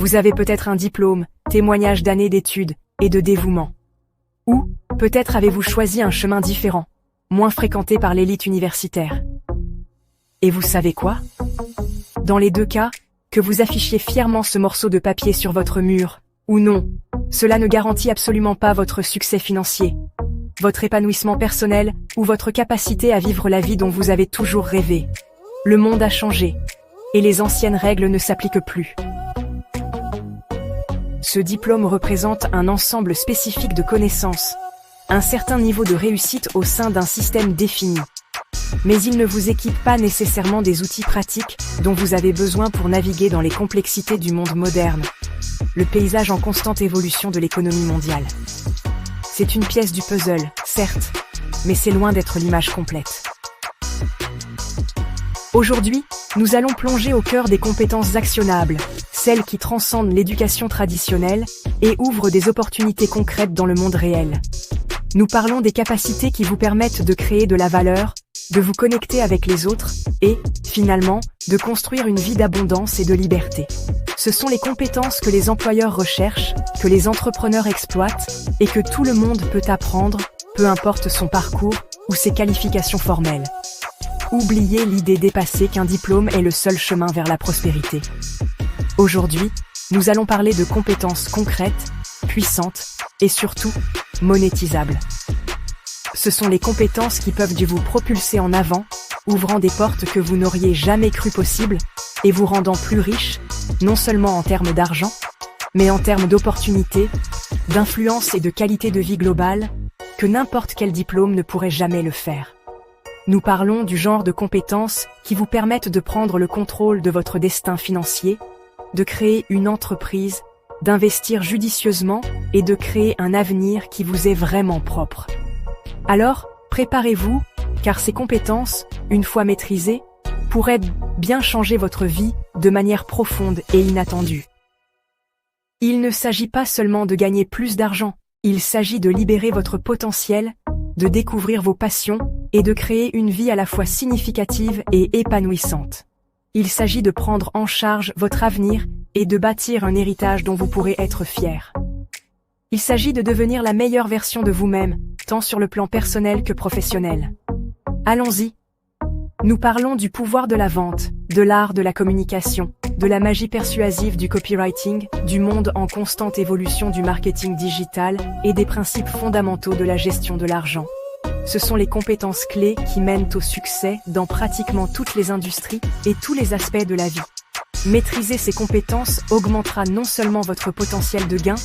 Vous avez peut-être un diplôme, témoignage d'années d'études et de dévouement. Ou, peut-être avez-vous choisi un chemin différent, moins fréquenté par l'élite universitaire. Et vous savez quoi? Dans les deux cas, que vous affichiez fièrement ce morceau de papier sur votre mur, ou non, cela ne garantit absolument pas votre succès financier, votre épanouissement personnel ou votre capacité à vivre la vie dont vous avez toujours rêvé. Le monde a changé, et les anciennes règles ne s'appliquent plus. Ce diplôme représente un ensemble spécifique de connaissances, un certain niveau de réussite au sein d'un système défini. Mais il ne vous équipe pas nécessairement des outils pratiques dont vous avez besoin pour naviguer dans les complexités du monde moderne, le paysage en constante évolution de l'économie mondiale. C'est une pièce du puzzle, certes, mais c'est loin d'être l'image complète. Aujourd'hui, nous allons plonger au cœur des compétences actionnables, celles qui transcendent l'éducation traditionnelle et ouvrent des opportunités concrètes dans le monde réel. Nous parlons des capacités qui vous permettent de créer de la valeur, de vous connecter avec les autres et, finalement, de construire une vie d'abondance et de liberté. Ce sont les compétences que les employeurs recherchent, que les entrepreneurs exploitent et que tout le monde peut apprendre, peu importe son parcours ou ses qualifications formelles. Oubliez l'idée dépassée qu'un diplôme est le seul chemin vers la prospérité. Aujourd'hui, nous allons parler de compétences concrètes, puissantes et surtout, monétisables. Ce sont les compétences qui peuvent vous propulser en avant, ouvrant des portes que vous n'auriez jamais cru possibles et vous rendant plus riche, non seulement en termes d'argent, mais en termes d'opportunités, d'influence et de qualité de vie globale, que n'importe quel diplôme ne pourrait jamais le faire. Nous parlons du genre de compétences qui vous permettent de prendre le contrôle de votre destin financier, de créer une entreprise, d'investir judicieusement et de créer un avenir qui vous est vraiment propre. Alors, préparez-vous, car ces compétences, une fois maîtrisées, pourraient bien changer votre vie de manière profonde et inattendue. Il ne s'agit pas seulement de gagner plus d'argent, il s'agit de libérer votre potentiel, de découvrir vos passions et de créer une vie à la fois significative et épanouissante. Il s'agit de prendre en charge votre avenir et de bâtir un héritage dont vous pourrez être fier. Il s'agit de devenir la meilleure version de vous-même, tant sur le plan personnel que professionnel. Allons-y. Nous parlons du pouvoir de la vente, de l'art de la communication, de la magie persuasive du copywriting, du monde en constante évolution du marketing digital et des principes fondamentaux de la gestion de l'argent. Ce sont les compétences clés qui mènent au succès dans pratiquement toutes les industries et tous les aspects de la vie. Maîtriser ces compétences augmentera non seulement votre potentiel de gain,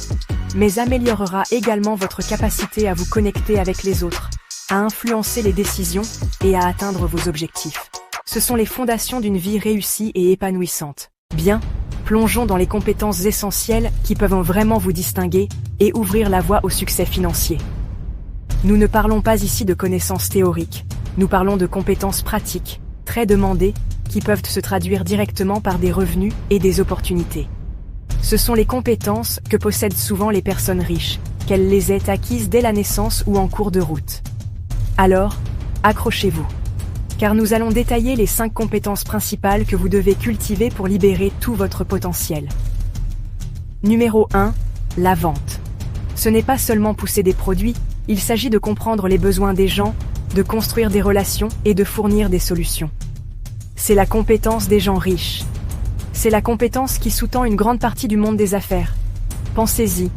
mais améliorera également votre capacité à vous connecter avec les autres, à influencer les décisions et à atteindre vos objectifs. Ce sont les fondations d'une vie réussie et épanouissante. Bien, plongeons dans les compétences essentielles qui peuvent vraiment vous distinguer et ouvrir la voie au succès financier. Nous ne parlons pas ici de connaissances théoriques, nous parlons de compétences pratiques, très demandées, qui peuvent se traduire directement par des revenus et des opportunités. Ce sont les compétences que possèdent souvent les personnes riches, qu'elles les aient acquises dès la naissance ou en cours de route. Alors, accrochez-vous, car nous allons détailler les 5 compétences principales que vous devez cultiver pour libérer tout votre potentiel. Numéro 1, la vente. Ce n'est pas seulement pousser des produits, il s'agit de comprendre les besoins des gens, de construire des relations et de fournir des solutions. C'est la compétence des gens riches. C'est la compétence qui sous-tend une grande partie du monde des affaires. Pensez-y.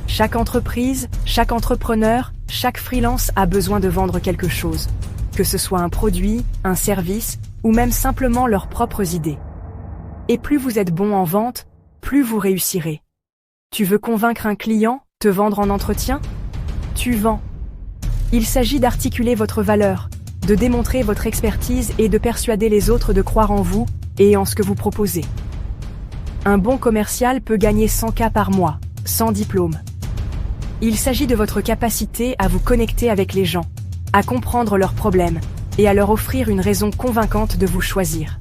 Chaque entreprise, chaque entrepreneur, chaque freelance a besoin de vendre quelque chose. Que ce soit un produit, un service, ou même simplement leurs propres idées. Et plus vous êtes bon en vente, plus vous réussirez. Tu veux convaincre un client, te vendre en entretien? Tu vends. Il s'agit d'articuler votre valeur, de démontrer votre expertise et de persuader les autres de croire en vous et en ce que vous proposez. Un bon commercial peut gagner 100K par mois, sans diplôme. Il s'agit de votre capacité à vous connecter avec les gens, à comprendre leurs problèmes et à leur offrir une raison convaincante de vous choisir.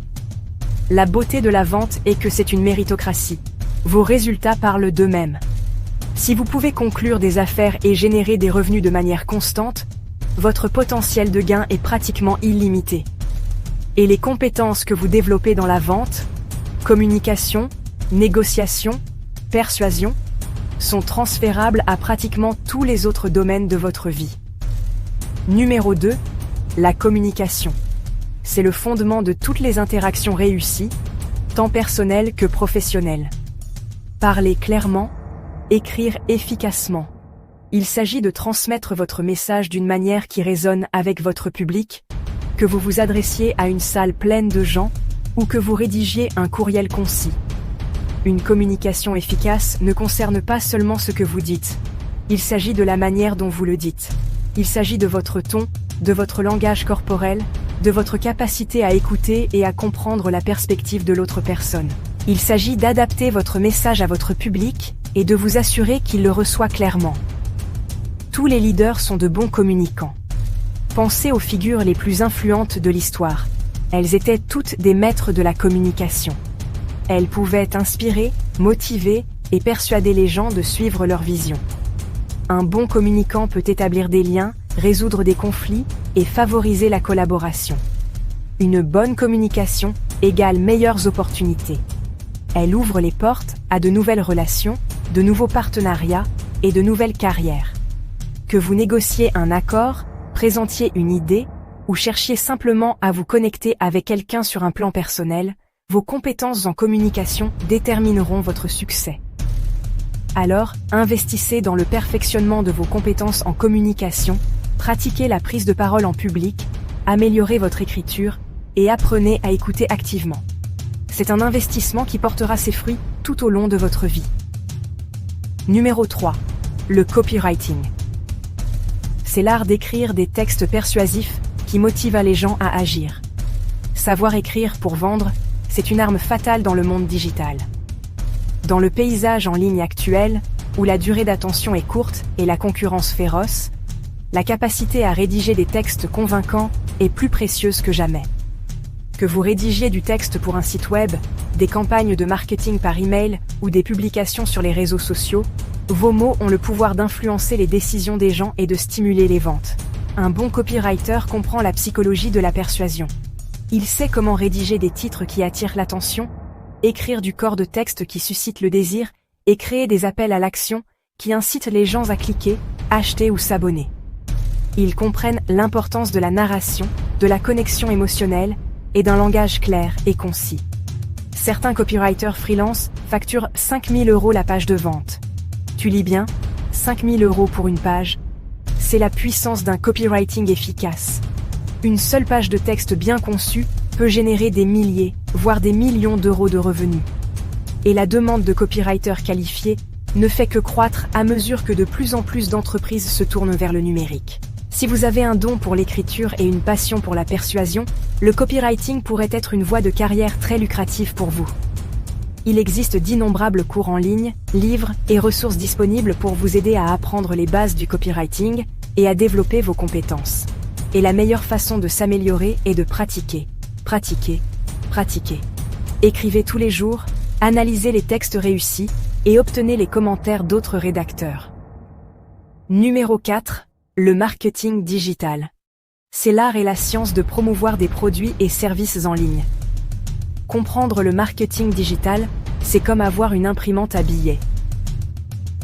La beauté de la vente est que c'est une méritocratie. Vos résultats parlent d'eux-mêmes. Si vous pouvez conclure des affaires et générer des revenus de manière constante, votre potentiel de gain est pratiquement illimité. Et les compétences que vous développez dans la vente, communication, négociation, persuasion, sont transférables à pratiquement tous les autres domaines de votre vie. Numéro 2, la communication. C'est le fondement de toutes les interactions réussies, tant personnelles que professionnelles. Parler clairement, écrire efficacement. Il s'agit de transmettre votre message d'une manière qui résonne avec votre public, que vous vous adressiez à une salle pleine de gens ou que vous rédigiez un courriel concis. Une communication efficace ne concerne pas seulement ce que vous dites. Il s'agit de la manière dont vous le dites. Il s'agit de votre ton, de votre langage corporel, de votre capacité à écouter et à comprendre la perspective de l'autre personne. Il s'agit d'adapter votre message à votre public et de vous assurer qu'il le reçoit clairement. Tous les leaders sont de bons communicants. Pensez aux figures les plus influentes de l'histoire. Elles étaient toutes des maîtres de la communication. Elles pouvaient inspirer, motiver et persuader les gens de suivre leur vision. Un bon communicant peut établir des liens, résoudre des conflits et favoriser la collaboration. Une bonne communication égale meilleures opportunités. Elle ouvre les portes à de nouvelles relations, de nouveaux partenariats et de nouvelles carrières. Que vous négociez un accord, présentiez une idée ou cherchiez simplement à vous connecter avec quelqu'un sur un plan personnel, vos compétences en communication détermineront votre succès. Alors, investissez dans le perfectionnement de vos compétences en communication, pratiquez la prise de parole en public, améliorez votre écriture et apprenez à écouter activement. C'est un investissement qui portera ses fruits tout au long de votre vie. Numéro 3. Le copywriting. C'est l'art d'écrire des textes persuasifs qui motivent les gens à agir. Savoir écrire pour vendre, c'est une arme fatale dans le monde digital. Dans le paysage en ligne actuel, où la durée d'attention est courte et la concurrence féroce, la capacité à rédiger des textes convaincants est plus précieuse que jamais. Que vous rédigiez du texte pour un site web, des campagnes de marketing par email ou des publications sur les réseaux sociaux, vos mots ont le pouvoir d'influencer les décisions des gens et de stimuler les ventes. Un bon copywriter comprend la psychologie de la persuasion. Il sait comment rédiger des titres qui attirent l'attention, écrire du corps de texte qui suscite le désir et créer des appels à l'action qui incitent les gens à cliquer, acheter ou s'abonner. Ils comprennent l'importance de la narration, de la connexion émotionnelle et d'un langage clair et concis. Certains copywriters freelance facturent 5 000 € la page de vente. Tu lis bien, 5 000 € pour une page. C'est la puissance d'un copywriting efficace. Une seule page de texte bien conçue peut générer des milliers, voire des millions d'euros de revenus. Et la demande de copywriters qualifiés ne fait que croître à mesure que de plus en plus d'entreprises se tournent vers le numérique. Si vous avez un don pour l'écriture et une passion pour la persuasion, le copywriting pourrait être une voie de carrière très lucrative pour vous. Il existe d'innombrables cours en ligne, livres et ressources disponibles pour vous aider à apprendre les bases du copywriting et à développer vos compétences. Et la meilleure façon de s'améliorer est de pratiquer, pratiquer, pratiquer. Écrivez tous les jours, analysez les textes réussis et obtenez les commentaires d'autres rédacteurs. Numéro 4. Le marketing digital. C'est l'art et la science de promouvoir des produits et services en ligne. Comprendre le marketing digital, c'est comme avoir une imprimante à billets.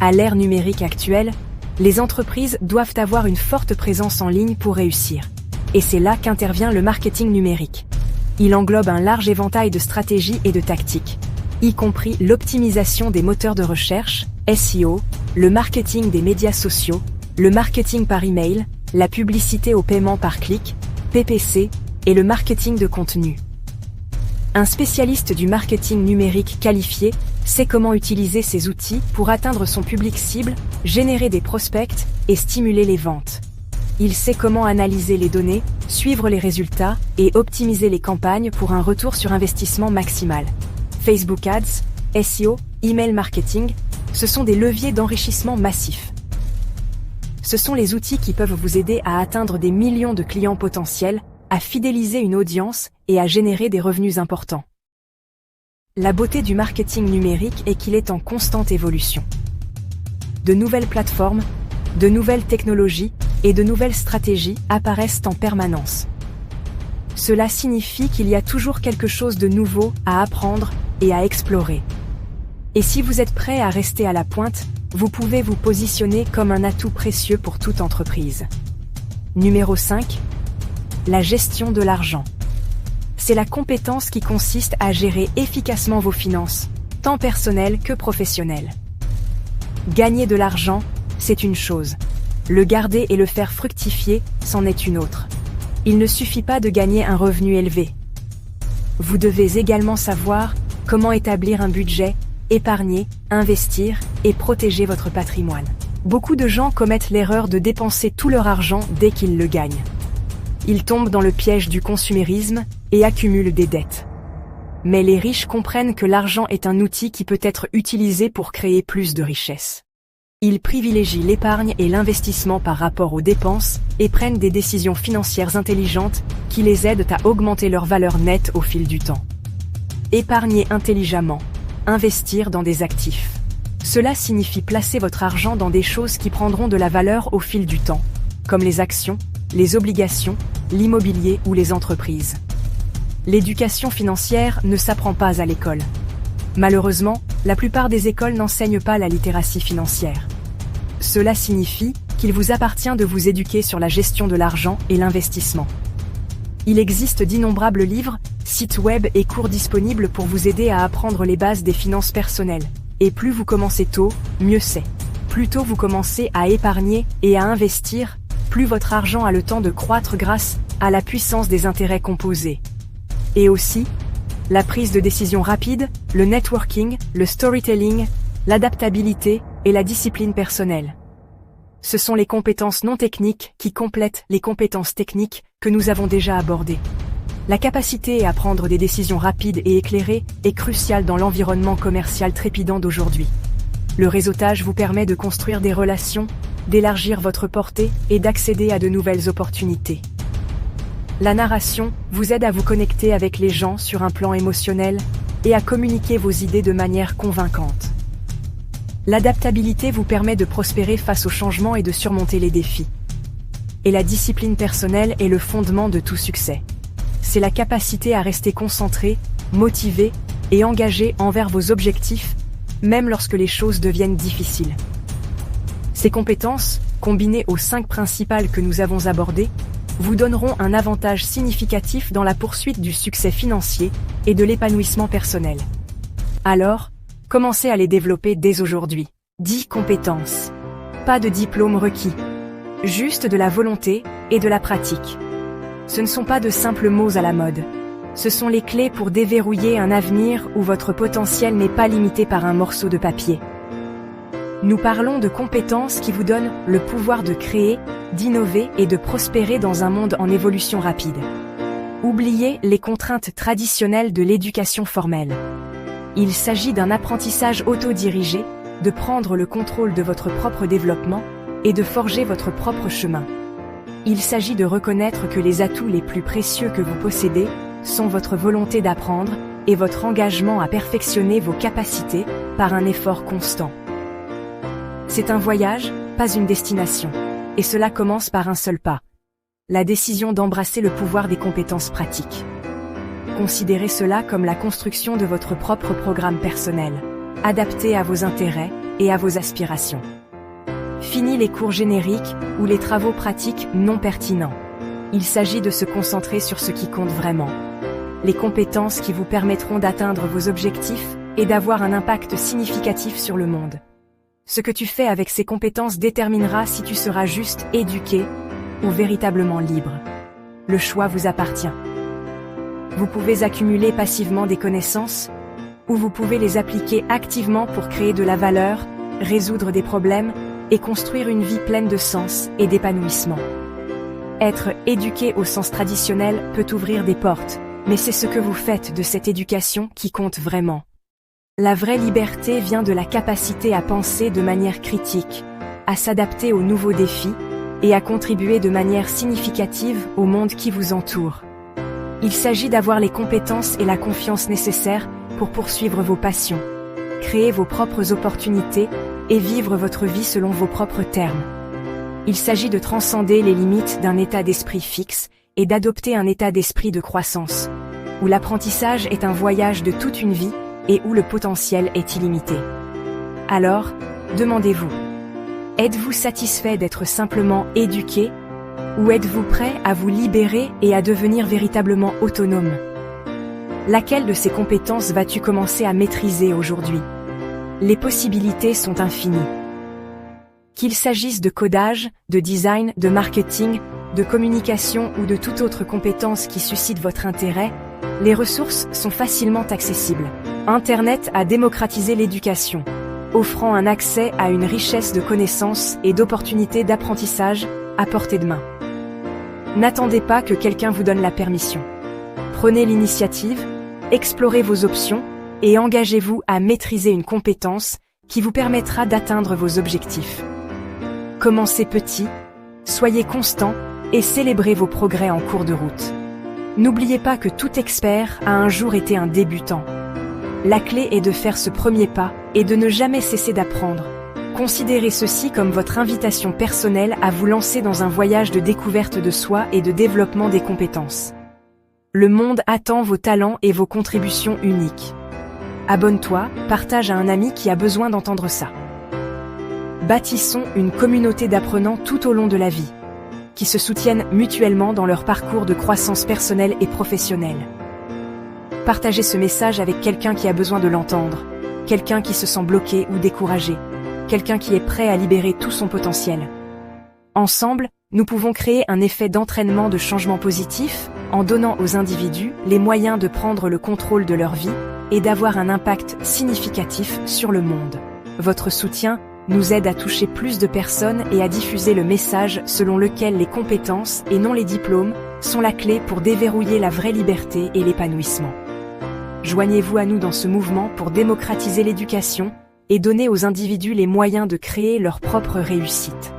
À l'ère numérique actuelle, les entreprises doivent avoir une forte présence en ligne pour réussir. Et c'est là qu'intervient le marketing numérique. Il englobe un large éventail de stratégies et de tactiques, y compris l'optimisation des moteurs de recherche, SEO, le marketing des médias sociaux, le marketing par email, la publicité au paiement par clic, PPC, et le marketing de contenu. Un spécialiste du marketing numérique qualifié sait comment utiliser ces outils pour atteindre son public cible, générer des prospects et stimuler les ventes. Il sait comment analyser les données, suivre les résultats et optimiser les campagnes pour un retour sur investissement maximal. Facebook Ads, SEO, email marketing, ce sont des leviers d'enrichissement massif. Ce sont les outils qui peuvent vous aider à atteindre des millions de clients potentiels, à fidéliser une audience et à générer des revenus importants. La beauté du marketing numérique est qu'il est en constante évolution. De nouvelles plateformes, de nouvelles technologies et de nouvelles stratégies apparaissent en permanence. Cela signifie qu'il y a toujours quelque chose de nouveau à apprendre et à explorer. Et si vous êtes prêt à rester à la pointe, vous pouvez vous positionner comme un atout précieux pour toute entreprise. Numéro 5. La gestion de l'argent. C'est la compétence qui consiste à gérer efficacement vos finances, tant personnelles que professionnelles. Gagner de l'argent, c'est une chose. Le garder et le faire fructifier, c'en est une autre. Il ne suffit pas de gagner un revenu élevé. Vous devez également savoir comment établir un budget, épargner, investir et protéger votre patrimoine. Beaucoup de gens commettent l'erreur de dépenser tout leur argent dès qu'ils le gagnent. Ils tombent dans le piège du consumérisme et accumulent des dettes. Mais les riches comprennent que l'argent est un outil qui peut être utilisé pour créer plus de richesse. Ils privilégient l'épargne et l'investissement par rapport aux dépenses et prennent des décisions financières intelligentes qui les aident à augmenter leur valeur nette au fil du temps. Épargner intelligemment, investir dans des actifs. Cela signifie placer votre argent dans des choses qui prendront de la valeur au fil du temps, comme les actions, les obligations, l'immobilier ou les entreprises. L'éducation financière ne s'apprend pas à l'école. Malheureusement, la plupart des écoles n'enseignent pas la littératie financière. Cela signifie qu'il vous appartient de vous éduquer sur la gestion de l'argent et l'investissement. Il existe d'innombrables livres, sites web et cours disponibles pour vous aider à apprendre les bases des finances personnelles. Et plus vous commencez tôt, mieux c'est. Plus tôt vous commencez à épargner et à investir, plus votre argent a le temps de croître grâce à la puissance des intérêts composés. Et aussi, la prise de décision rapide, le networking, le storytelling, l'adaptabilité et la discipline personnelle. Ce sont les compétences non techniques qui complètent les compétences techniques que nous avons déjà abordées. La capacité à prendre des décisions rapides et éclairées est cruciale dans l'environnement commercial trépidant d'aujourd'hui. Le réseautage vous permet de construire des relations, d'élargir votre portée et d'accéder à de nouvelles opportunités. La narration vous aide à vous connecter avec les gens sur un plan émotionnel et à communiquer vos idées de manière convaincante. L'adaptabilité vous permet de prospérer face aux changements et de surmonter les défis. Et la discipline personnelle est le fondement de tout succès. C'est la capacité à rester concentré, motivé et engagé envers vos objectifs, même lorsque les choses deviennent difficiles. Ces compétences, combinées aux 5 principales que nous avons abordées, vous donneront un avantage significatif dans la poursuite du succès financier et de l'épanouissement personnel. Alors, commencez à les développer dès aujourd'hui. 10 compétences. Pas de diplôme requis. Juste de la volonté et de la pratique. Ce ne sont pas de simples mots à la mode. Ce sont les clés pour déverrouiller un avenir où votre potentiel n'est pas limité par un morceau de papier. Nous parlons de compétences qui vous donnent le pouvoir de créer, d'innover et de prospérer dans un monde en évolution rapide. Oubliez les contraintes traditionnelles de l'éducation formelle. Il s'agit d'un apprentissage autodirigé, de prendre le contrôle de votre propre développement et de forger votre propre chemin. Il s'agit de reconnaître que les atouts les plus précieux que vous possédez sont votre volonté d'apprendre et votre engagement à perfectionner vos capacités par un effort constant. C'est un voyage, pas une destination. Et cela commence par un seul pas. La décision d'embrasser le pouvoir des compétences pratiques. Considérez cela comme la construction de votre propre programme personnel, adapté à vos intérêts et à vos aspirations. Fini les cours génériques ou les travaux pratiques non pertinents. Il s'agit de se concentrer sur ce qui compte vraiment. Les compétences qui vous permettront d'atteindre vos objectifs et d'avoir un impact significatif sur le monde. Ce que tu fais avec ces compétences déterminera si tu seras juste éduqué ou véritablement libre. Le choix vous appartient. Vous pouvez accumuler passivement des connaissances, ou vous pouvez les appliquer activement pour créer de la valeur, résoudre des problèmes et construire une vie pleine de sens et d'épanouissement. Être éduqué au sens traditionnel peut ouvrir des portes, mais c'est ce que vous faites de cette éducation qui compte vraiment. La vraie liberté vient de la capacité à penser de manière critique, à s'adapter aux nouveaux défis et à contribuer de manière significative au monde qui vous entoure. Il s'agit d'avoir les compétences et la confiance nécessaires pour poursuivre vos passions, créer vos propres opportunités et vivre votre vie selon vos propres termes. Il s'agit de transcender les limites d'un état d'esprit fixe et d'adopter un état d'esprit de croissance, où l'apprentissage est un voyage de toute une vie et où le potentiel est illimité. Alors, demandez-vous, êtes-vous satisfait d'être simplement éduqué, ou êtes-vous prêt à vous libérer et à devenir véritablement autonome? Laquelle de ces compétences vas-tu commencer à maîtriser aujourd'hui? Les possibilités sont infinies. Qu'il s'agisse de codage, de design, de marketing, de communication ou de toute autre compétence qui suscite votre intérêt, les ressources sont facilement accessibles. Internet a démocratisé l'éducation, offrant un accès à une richesse de connaissances et d'opportunités d'apprentissage à portée de main. N'attendez pas que quelqu'un vous donne la permission. Prenez l'initiative, explorez vos options et engagez-vous à maîtriser une compétence qui vous permettra d'atteindre vos objectifs. Commencez petit, soyez constant et célébrez vos progrès en cours de route. N'oubliez pas que tout expert a un jour été un débutant. La clé est de faire ce premier pas et de ne jamais cesser d'apprendre. Considérez ceci comme votre invitation personnelle à vous lancer dans un voyage de découverte de soi et de développement des compétences. Le monde attend vos talents et vos contributions uniques. Abonne-toi, partage à un ami qui a besoin d'entendre ça. Bâtissons une communauté d'apprenants tout au long de la vie, qui se soutiennent mutuellement dans leur parcours de croissance personnelle et professionnelle. Partagez ce message avec quelqu'un qui a besoin de l'entendre, quelqu'un qui se sent bloqué ou découragé, quelqu'un qui est prêt à libérer tout son potentiel. Ensemble, nous pouvons créer un effet d'entraînement de changement positif en donnant aux individus les moyens de prendre le contrôle de leur vie et d'avoir un impact significatif sur le monde. Votre soutien nous aide à toucher plus de personnes et à diffuser le message selon lequel les compétences et non les diplômes sont la clé pour déverrouiller la vraie liberté et l'épanouissement. Joignez-vous à nous dans ce mouvement pour démocratiser l'éducation et donner aux individus les moyens de créer leur propre réussite.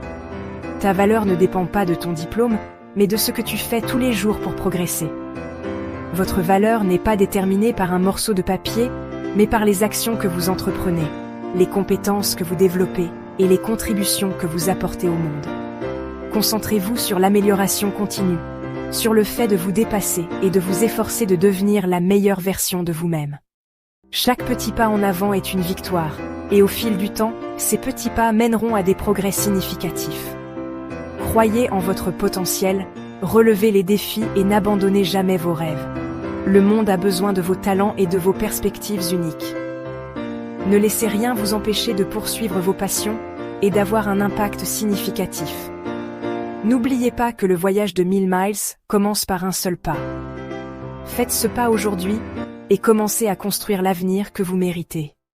Ta valeur ne dépend pas de ton diplôme, mais de ce que tu fais tous les jours pour progresser. Votre valeur n'est pas déterminée par un morceau de papier, mais par les actions que vous entreprenez, les compétences que vous développez et les contributions que vous apportez au monde. Concentrez-vous sur l'amélioration continue, sur le fait de vous dépasser et de vous efforcer de devenir la meilleure version de vous-même. Chaque petit pas en avant est une victoire, et au fil du temps, ces petits pas mèneront à des progrès significatifs. Croyez en votre potentiel, relevez les défis et n'abandonnez jamais vos rêves. Le monde a besoin de vos talents et de vos perspectives uniques. Ne laissez rien vous empêcher de poursuivre vos passions et d'avoir un impact significatif. N'oubliez pas que le voyage de 1000 miles commence par un seul pas. Faites ce pas aujourd'hui et commencez à construire l'avenir que vous méritez.